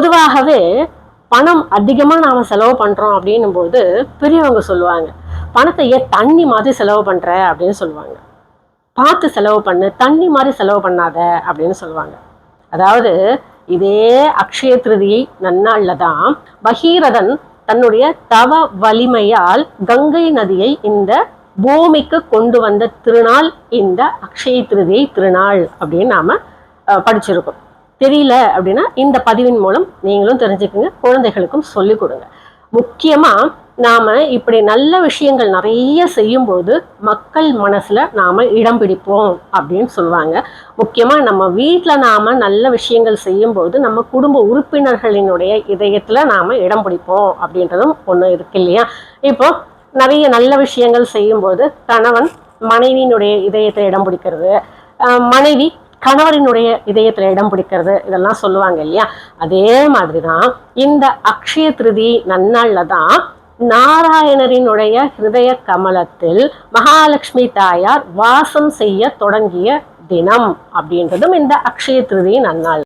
பொதுவாகவே பணம் அதிகமா நாம செலவு பண்றோம் அப்படின்னும் போது பெரியவங்க சொல்லுவாங்க, பணத்தை ஏன் தண்ணி மாதிரி செலவு பண்ற அப்படின்னு சொல்லுவாங்க. பார்த்து செலவு பண்ணு, தண்ணி மாதிரி செலவு பண்ணாத அப்படின்னு சொல்லுவாங்க. அதாவது இதே அக்ஷய திருதியை நன்னாள்ல தான் பகீரதன் தன்னுடைய தவ வலிமையால் கங்கை நதியை இந்த பூமிக்கு கொண்டு வந்த திருநாள் இந்த அக்ஷய திருதியை திருநாள் அப்படின்னு நாம படிச்சிருக்கோம். தெரியல அப்படின்னா இந்த பதிவின் மூலம் நீங்களும் தெரிஞ்சுக்குங்க, குழந்தைகளுக்கும் சொல்லிக் கொடுங்க. முக்கியமா நாம இப்படி நல்ல விஷயங்கள் நிறைய செய்யும்போது மக்கள் மனசுல நாம இடம் பிடிப்போம் அப்படின்னு சொல்லுவாங்க. முக்கியமா நம்ம வீட்டுல நாம நல்ல விஷயங்கள் செய்யும்போது நம்ம குடும்ப உறுப்பினர்களினுடைய இதயத்துல நாம இடம் பிடிப்போம் அப்படின்றதும் ஒண்ணு இருக்கு இல்லையா? இப்போ நிறைய நல்ல விஷயங்கள் செய்யும்போது கணவன் மனைவியினுடைய இதயத்தை இடம் பிடிக்கிறது, மனைவி கணவரினுடைய இதயத்துல இடம் பிடிக்கிறது, இதெல்லாம் சொல்லுவாங்க இல்லையா? அதே மாதிரிதான் இந்த அக்ஷய திருதி நன்னாள்ல தான் நாராயணரினுடைய ஹிருதய கமலத்தில் மகாலட்சுமி தாயார் வாசம் செய்ய தொடங்கிய தினம் அப்படின்றதும் இந்த அக்ஷய திருதி நன்னாள்.